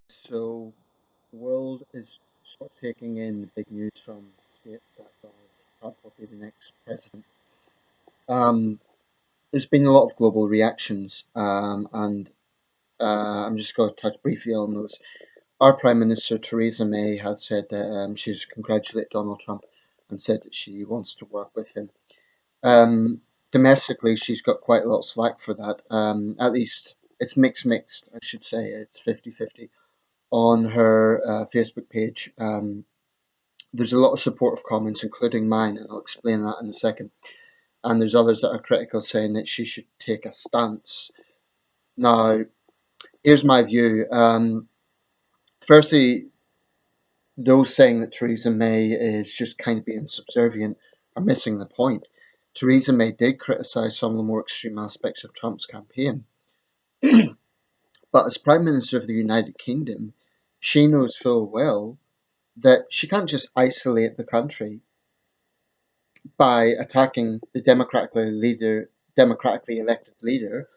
So, the world is sort of taking in the big news from the States that Donald Trump will be the next president. Um, there's been a lot of global reactions, and I'm just going to touch briefly on those. Our Prime Minister Theresa May has said that she's congratulated Donald Trump and said that she wants to work with him. Um, domestically, she's got quite a lot of slack for that. At least it's mixed, I should say. It's 50-50 on her Facebook page. There's a lot of supportive comments, including mine, and I'll explain that in a second. And there's others that are critical, saying that she should take a stance. Now, here's my view. Firstly, those saying that Theresa May is just kind of being subservient are missing the point. Theresa May did criticise some of the more extreme aspects of Trump's campaign, but as Prime Minister of the United Kingdom, she knows full well that she can't just isolate the country by attacking the democratically elected leader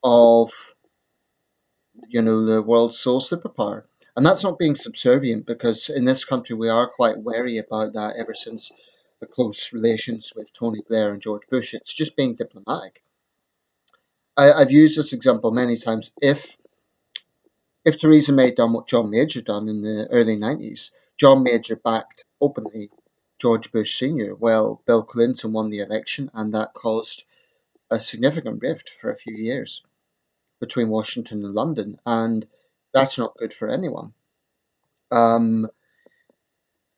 of the world's sole superpower. And that's not being subservient, because in this country we are quite wary about that ever since the close relations with Tony Blair and George Bush. It's just being diplomatic. I've used this example many times. If Theresa May done what John Major done in the early 90s, John Major backed openly George Bush Sr. Well, Bill Clinton won the election, and that caused a significant rift for a few years between Washington and London, and that's not good for anyone. Um,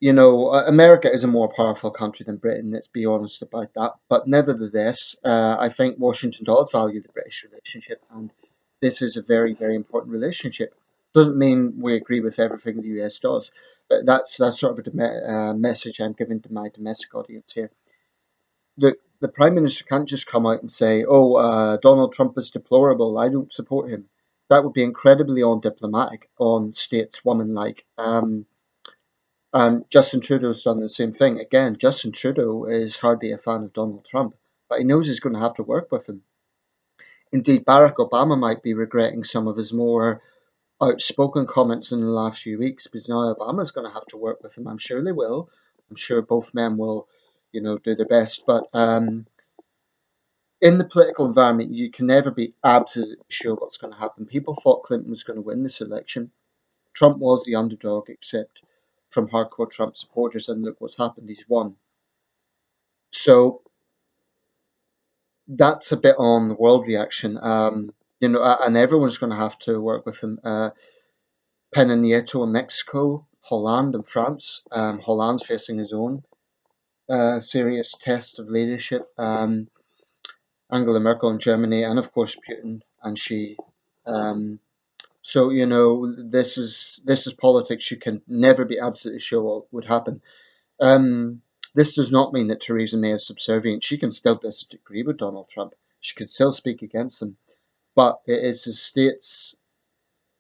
America is a more powerful country than Britain. Let's be honest about that. But nevertheless, I think Washington does value the British relationship, and this is a very, very important relationship. Doesn't mean we agree with everything the US does, but that's sort of a message I'm giving to my domestic audience here. The prime minister can't just come out and say, "Oh, Donald Trump is deplorable. I don't support him." That would be incredibly undiplomatic, unstateswoman-like. And Justin Trudeau's done the same thing. Again, Justin Trudeau is hardly a fan of Donald Trump, but he knows he's going to have to work with him. Indeed, Barack Obama might be regretting some of his more outspoken comments in the last few weeks, because now Obama's going to have to work with him. I'm sure they will. I'm sure both men will, do their best. But in the political environment, you can never be absolutely sure what's going to happen. People thought Clinton was going to win this election. Trump was the underdog, except from hardcore Trump supporters, and look what's happened. He's won. So that's a bit on the world reaction. And everyone's going to have to work with him. Pena Nieto in Mexico, Holland and France. Holland's facing his own serious test of leadership. Angela Merkel in Germany, and of course Putin and Xi. Um, so this is politics. You can never be absolutely sure what would happen. This does not mean that Theresa May is subservient. She can still disagree with Donald Trump. She can still speak against him. But it is a states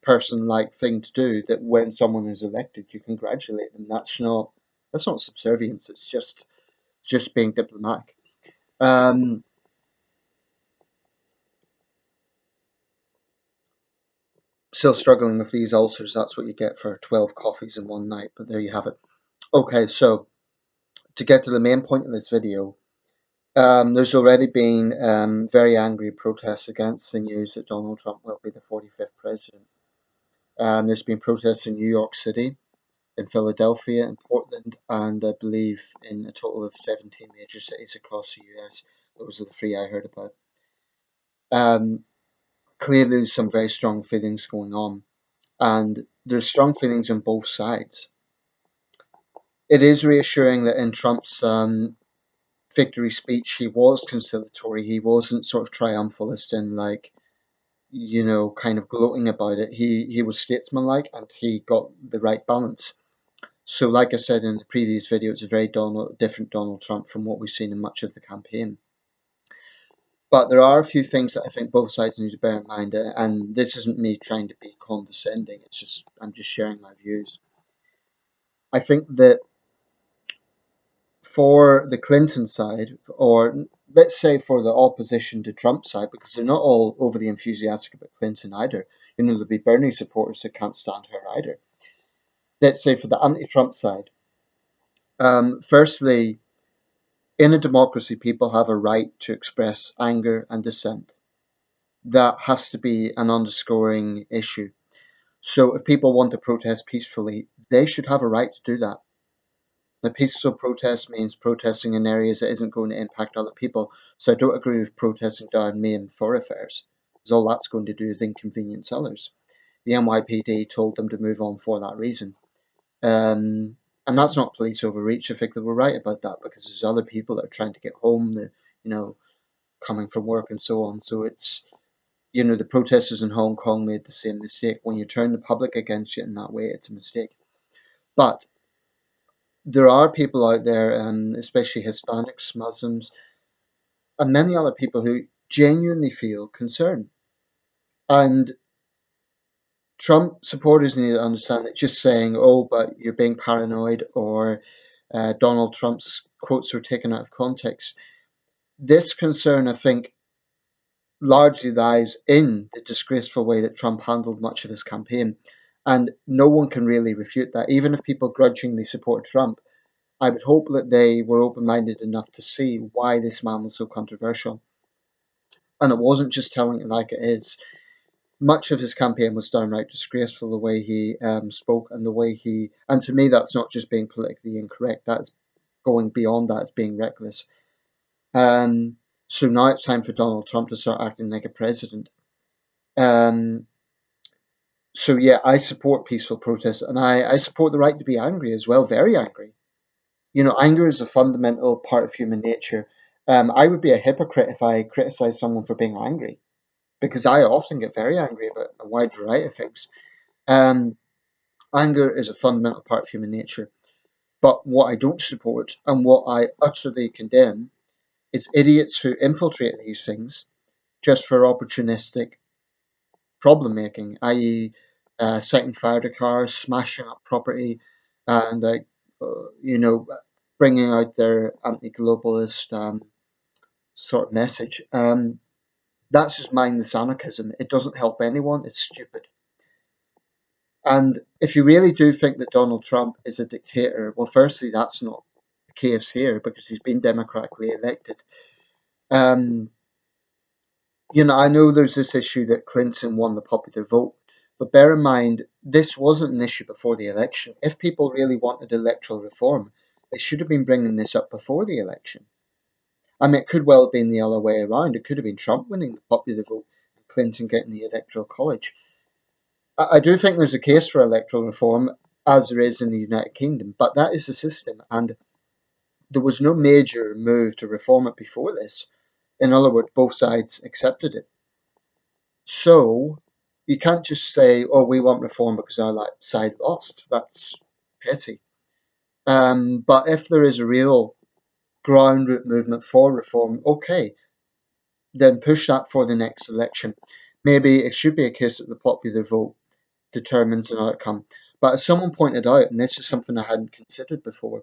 person like thing to do, that when someone is elected, you congratulate them. That's not subservience. It's just being diplomatic. Um, Still struggling with these ulcers. That's what you get for 12 coffees in one night. But there you have it. Okay, so to get to the main point of this video, there's already been very angry protests against the news that Donald Trump will be the 45th president. There's been protests in New York City, in Philadelphia, in Portland, and I believe in a total of 17 major cities across the US. Those are the three I heard about. Um, Clearly, there's some very strong feelings going on, and there's strong feelings on both sides. It is reassuring that in Trump's victory speech, he was conciliatory. He wasn't sort of triumphalist and kind of gloating about it. He was statesmanlike, and he got the right balance. So, like I said in the previous video, it's a very different Donald Trump from what we've seen in much of the campaign. But there are a few things that I think both sides need to bear in mind, and this isn't me trying to be condescending. I'm just sharing my views. I think that for the Clinton side, or let's say for the opposition to Trump side, because they're not all overly enthusiastic about Clinton either. There'll be Bernie supporters that can't stand her either. Let's say for the anti-Trump side, firstly, in a democracy, people have a right to express anger and dissent. That has to be an underscoring issue. So if people want to protest peacefully, they should have a right to do that. The peaceful protest means protesting in areas that isn't going to impact other people. So I don't agree with protesting down main thoroughfares, because all that's going to do is inconvenience others. The NYPD told them to move on for that reason. And that's not police overreach. I think they were right about that, because there's other people that are trying to get home, that, coming from work and so on. So it's, the protesters in Hong Kong made the same mistake. When you turn the public against you in that way, it's a mistake. But there are people out there, especially Hispanics, Muslims, and many other people who genuinely feel concern. And Trump supporters need to understand that just saying, oh, but you're being paranoid, or Donald Trump's quotes were taken out of context. This concern, I think, largely lies in the disgraceful way that Trump handled much of his campaign. And no one can really refute that. Even if people grudgingly support Trump, I would hope that they were open minded enough to see why this man was so controversial. And it wasn't just telling it like it is. Much of his campaign was downright disgraceful, the way he spoke and the way he. And to me, that's not just being politically incorrect, that's going beyond that, it's being reckless. Um, so now it's time for Donald Trump to start acting like a president. Um, so yeah, I support peaceful protest, and I support the right to be angry as well, very angry. Anger is a fundamental part of human nature. I would be a hypocrite if I criticized someone for being angry, because I often get very angry about a wide variety of things. Um, Anger is a fundamental part of human nature. But what I don't support, and what I utterly condemn, is idiots who infiltrate these things just for opportunistic problem making, i.e., setting fire to cars, smashing up property, and bringing out their anti-globalist sort of message. That's just mindless anarchism. It doesn't help anyone. It's stupid. And if you really do think that Donald Trump is a dictator, well, firstly, that's not the case here, because he's been democratically elected. Um, I know there's this issue that Clinton won the popular vote, but bear in mind, this wasn't an issue before the election. If people really wanted electoral reform, they should have been bringing this up before the election. I mean, it could well have been the other way around. It could have been Trump winning the popular vote and Clinton getting the electoral college. I do think there's a case for electoral reform, as there is in the United Kingdom, but that is the system, and there was no major move to reform it before this. In other words, both sides accepted it. So you can't just say, "Oh, we want reform because our side lost." That's petty. But if there is a real ground root movement for reform, okay, then push that for the next election. Maybe it should be a case that the popular vote determines an outcome. But as someone pointed out, and this is something I hadn't considered before,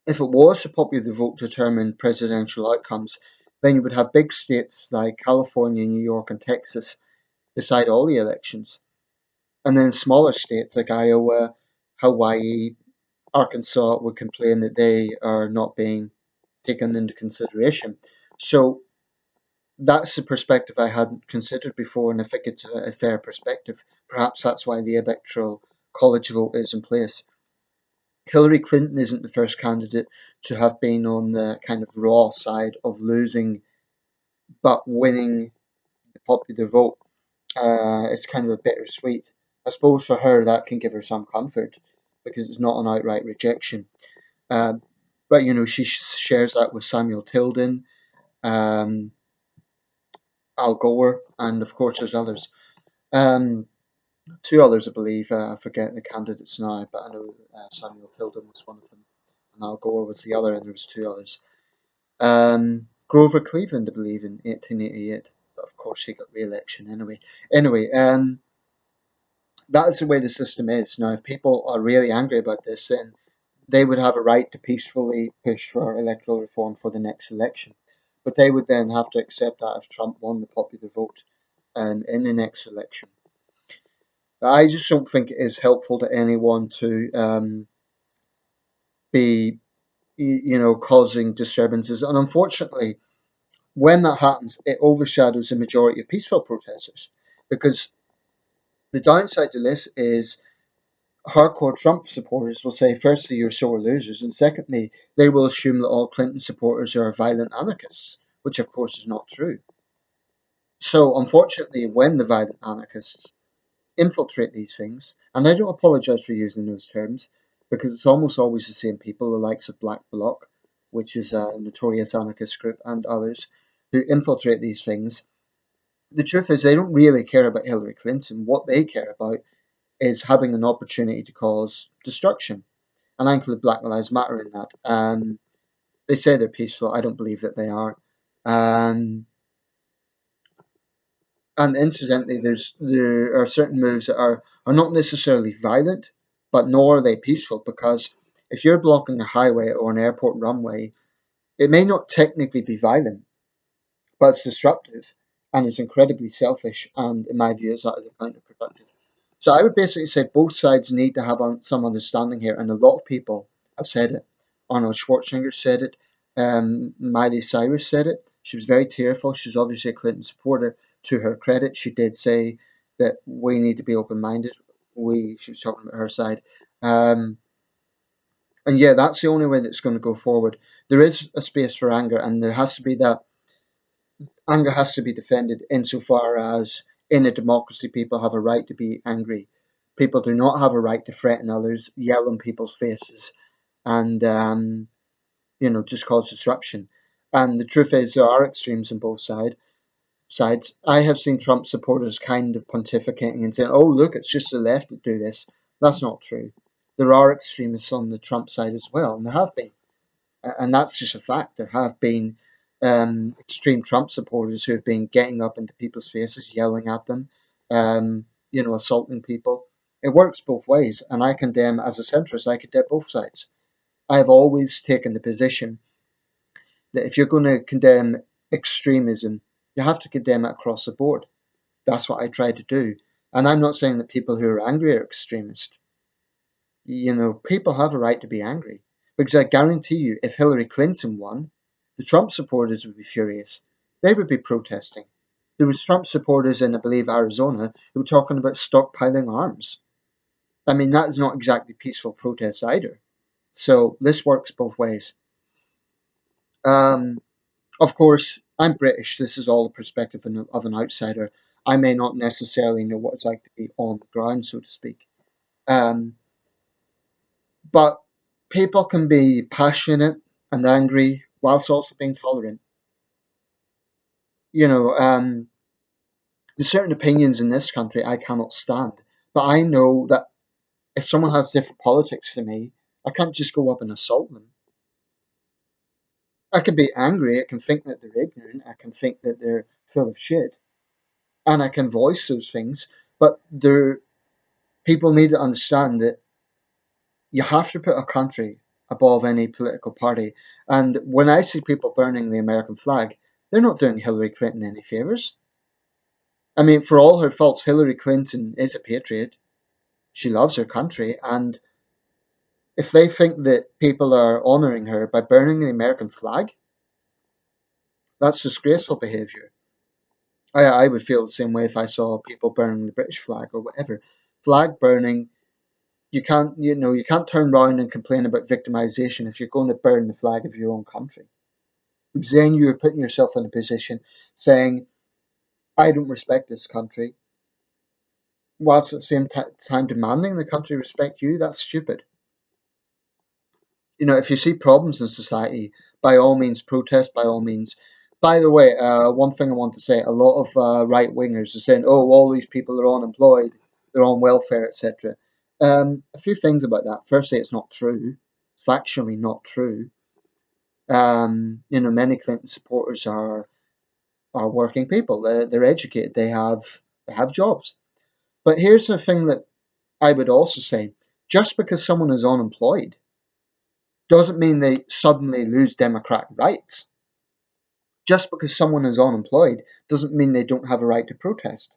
if it was the popular vote determined presidential outcomes, then you would have big states like California, New York, and Texas decide all the elections. And then smaller states like Iowa, Hawaii, Arkansas would complain that they are not being taken into consideration. So that's a perspective I hadn't considered before, and I think it's a fair perspective. Perhaps that's why the electoral college vote is in place. Hillary Clinton isn't the first candidate to have been on the kind of raw side of losing but winning the popular vote. It's kind of a bittersweet. I suppose for her that can give her some comfort, because it's not an outright rejection. Um, but she shares that with Samuel Tilden, um, Al Gore, and of course there's others. Um, Two others, I believe. I forget the candidates now, but I know Samuel Tilden was one of them, and Al Gore was the other, and there was two others. Grover Cleveland, I believe, in 1888, but of course he got re-election anyway. Anyway, that is the way the system is. Now, if people are really angry about this, then they would have a right to peacefully push for electoral reform for the next election. But they would then have to accept that if Trump won the popular vote in the next election. I just don't think it is helpful to anyone to be, causing disturbances. And unfortunately, when that happens, it overshadows the majority of peaceful protesters. Because the downside to this is hardcore Trump supporters will say, firstly, you're sore losers, and secondly, they will assume that all Clinton supporters are violent anarchists, which of course is not true. So, unfortunately, when the violent anarchists infiltrate these things, and I don't apologise for using those terms, because it's almost always the same people, the likes of Black Bloc, which is a notorious anarchist group, and others, who infiltrate these things. The truth is, they don't really care about Hillary Clinton. What they care about is having an opportunity to cause destruction. And I include Black Lives Matter in that. They say they're peaceful. I don't believe that they are. Um, and incidentally, there are certain moves that are not necessarily violent, but nor are they peaceful. Because if you're blocking a highway or an airport runway, it may not technically be violent, but it's disruptive and it's incredibly selfish. And in my view, it's utterly counterproductive. So I would basically say both sides need to have some understanding here, and a lot of people have said it. Arnold Schwarzenegger said it. Miley Cyrus said it. She was very tearful. She's obviously a Clinton supporter. To her credit, she did say that we need to be open-minded. She was talking about her side. Um, and yeah, that's the only way that's going to go forward. There is a space for anger, and there has to be that anger has to be defended insofar as in a democracy people have a right to be angry. People do not have a right to threaten others, yell in people's faces, and just cause disruption. And the truth is, there are extremes on both sides. I have seen Trump supporters kind of pontificating and saying, "Oh, look, it's just the left that do this." That's not true. There are extremists on the Trump side as well, and there have been. And that's just a fact. There have been extreme Trump supporters who have been getting up into people's faces, yelling at them, assaulting people. It works both ways, and I condemn, as a centrist, I condemn both sides. I have always taken the position that if you're going to condemn extremism, you have to condemn it across the board. That's what I try to do. And I'm not saying that people who are angry are extremists. People have a right to be angry. Because I guarantee you, if Hillary Clinton won, the Trump supporters would be furious. They would be protesting. There was Trump supporters in, I believe, Arizona who were talking about stockpiling arms. I mean, that is not exactly peaceful protest either. So this works both ways. Um, of course, I'm British. This is all the perspective of an outsider. I may not necessarily know what it's like to be on the ground, so to speak. Um, But people can be passionate and angry whilst also being tolerant. You know, there's certain opinions in this country I cannot stand. But I know that if someone has different politics to me, I can't just go up and assault them. I can be angry, I can think that they're ignorant, I can think that they're full of shit, and I can voice those things, but people need to understand that you have to put a country above any political party. And when I see people burning the American flag, they're not doing Hillary Clinton any favors. I mean, for all her faults, Hillary Clinton is a patriot. She loves her country. And if they think that people are honoring her by burning the American flag, that's disgraceful behavior. I would feel the same way if I saw people burning the British flag or whatever. Flag burning, you can't turn around and complain about victimization if you're going to burn the flag of your own country. Because then you're putting yourself in a position saying, I don't respect this country, whilst at the same time demanding the country respect you. That's stupid. If you see problems in society, by all means protest, by all means. By the way, one thing I want to say, a lot of right wingers are saying, oh, all these people are unemployed, they're on welfare, etc. A few things about that. Firstly, it's not true. It's factually not true. Many Clinton supporters are working people. They're educated. They have jobs. But here's the thing that I would also say: just because someone is unemployed doesn't mean they suddenly lose democratic rights. Just because someone is unemployed doesn't mean they don't have a right to protest.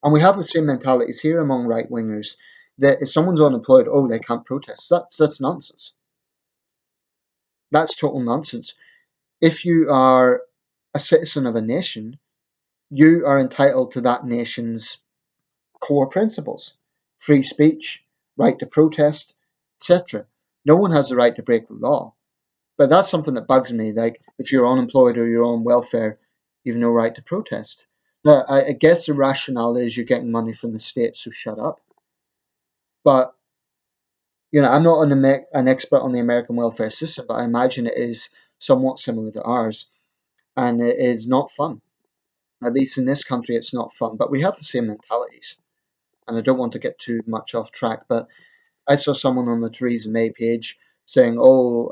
And we have the same mentalities here among right wingers that if someone's unemployed, oh, they can't protest. That's nonsense. That's total nonsense. If you are a citizen of a nation, you are entitled to that nation's core principles: free speech, right to protest, etc. No one has the right to break the law. But that's something that bugs me. Like, if you're unemployed or you're on welfare, you've no right to protest. Now, I guess the rationale is you're getting money from the state, so shut up. But, I'm not an expert on the American welfare system, but I imagine it is somewhat similar to ours. And it is not fun. At least in this country, it's not fun. But we have the same mentalities. And I don't want to get too much off track, but I saw someone on the Theresa May page saying, oh,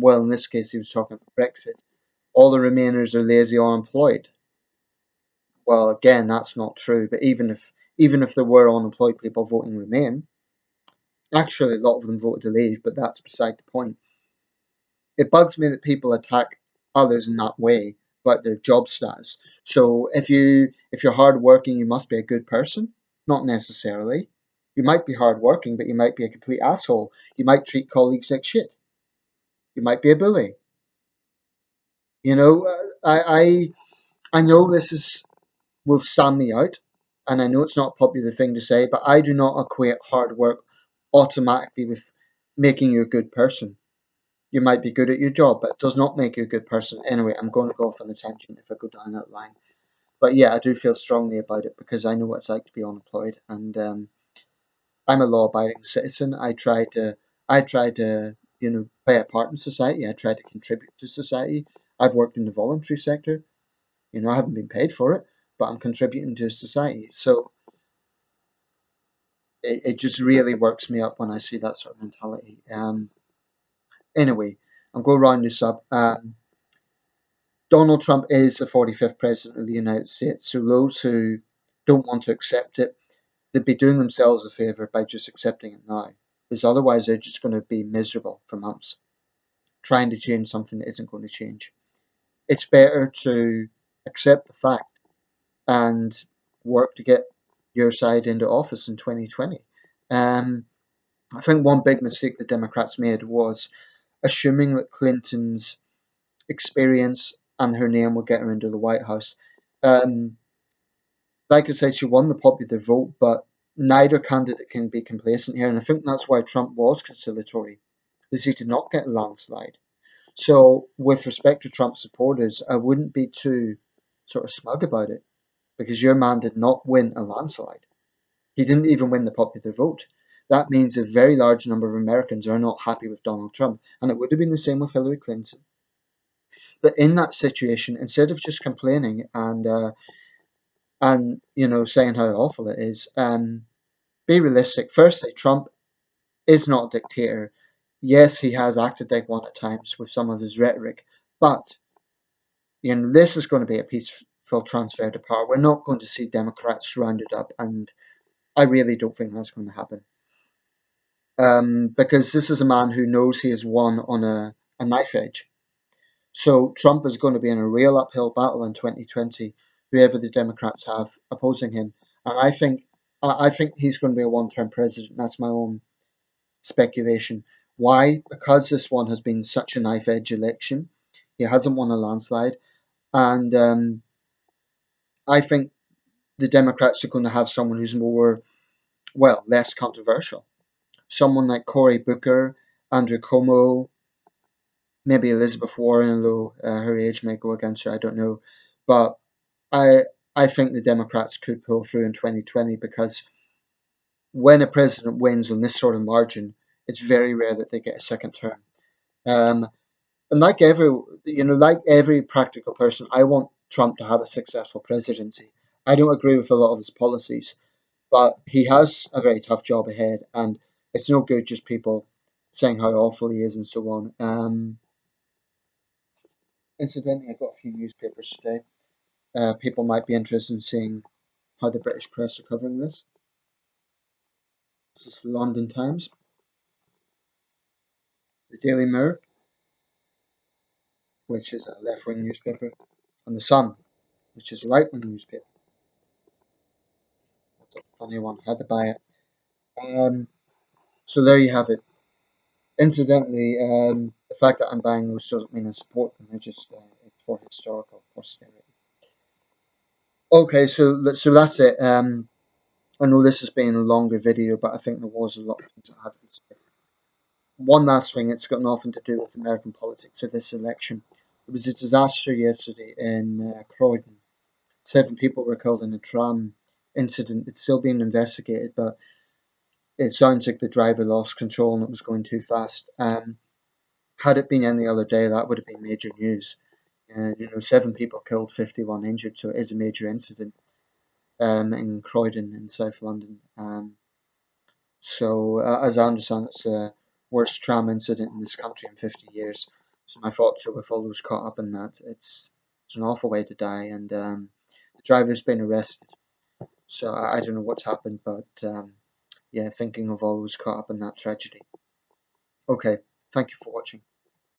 well, in this case, he was talking about Brexit. All the Remainers are lazy unemployed. Well, again, that's not true. But even if there were unemployed people voting Remain, actually a lot of them voted to leave, but that's beside the point. It bugs me that people attack others in that way about their job status. So if you're hardworking, you must be a good person. Not necessarily. You might be hardworking, but you might be a complete asshole. You might treat colleagues like shit. You might be a bully. You know, I know this is will stand me out, and I know it's not a popular thing to say, but I do not equate hard work automatically with making you a good person. You might be good at your job, but it does not make you a good person. Anyway, I'm going to go off on a tangent if I go down that line. But yeah, I do feel strongly about it because I know what it's like to be unemployed, and I'm a law-abiding citizen. I try to play a part in society. I try to contribute to society. I've worked in the voluntary sector. I haven't been paid for it, but I'm contributing to society. So it just really works me up when I see that sort of mentality. Anyway, I'm going to round this up. Donald Trump is the 45th president of the United States, so those who don't want to accept it, they'd be doing themselves a favour by just accepting it now, because otherwise they're just going to be miserable for months trying to change something that isn't going to change. It's better to accept the fact and work to get your side into office in 2020. I think one big mistake the Democrats made was assuming that Clinton's experience and her name would get her into the White House. Um, like I said, she won the popular vote, but neither candidate can be complacent here, and I think that's why Trump was conciliatory, because he did not get a landslide. So, with respect to Trump supporters, I wouldn't be too sort of smug about it, because your man did not win a landslide. He didn't even win the popular vote. That means a very large number of Americans are not happy with Donald Trump, and it would have been the same with Hillary Clinton. But in that situation, instead of just complaining and saying how awful it is, be realistic. Firstly, Trump is not a dictator. Yes, he has acted like one at times with some of his rhetoric, but this is going to be a peaceful transfer to power. We're not going to see Democrats rounded up, and I really don't think that's going to happen. Because this is a man who knows he has won on a knife edge. So Trump is going to be in a real uphill battle in 2020, whoever the Democrats have opposing him. And I think he's going to be a one-term president. That's my own speculation. Why? Because this one has been such a knife edge election. He hasn't won a landslide, and I think the Democrats are going to have someone who's more, well, less controversial. Someone like Cory Booker, Andrew Cuomo, maybe Elizabeth Warren, although her age may go against her. I don't know, but I I think the Democrats could pull through in 2020 because when a president wins on this sort of margin, it's very rare that they get a second term. Um, and like every practical person, I want Trump to have a successful presidency. I don't agree with a lot of his policies, but he has a very tough job ahead, and it's no good just people saying how awful he is and so on. Incidentally, I got a few newspapers today. People might be interested in seeing how the British press are covering this. This is the London Times. The Daily Mirror, which is a left-wing newspaper, and the Sun, which is a right-wing newspaper. That's a funny one. Had to buy it. Um, so there you have it. Incidentally, the fact that I'm buying those doesn't mean I support them. It's for historical posterity. Okay, so that's it. I know this has been a longer video, but I think there was a lot of things I had to say. One last thing, it's got nothing to do with American politics or this election. There was a disaster yesterday in Croydon. 7 people were killed in a tram incident. It's still being investigated, but it sounds like the driver lost control and it was going too fast. Had it been any other day, that would have been major news. And 7 people killed, 51 injured, so it is a major incident in Croydon in South London. As I understand, it's the worst tram incident in this country in 50 years. So my thoughts are with all those caught up in that. It's an awful way to die, and the driver's been arrested. So I don't know what's happened, but yeah, thinking of all those caught up in that tragedy. Okay, thank you for watching.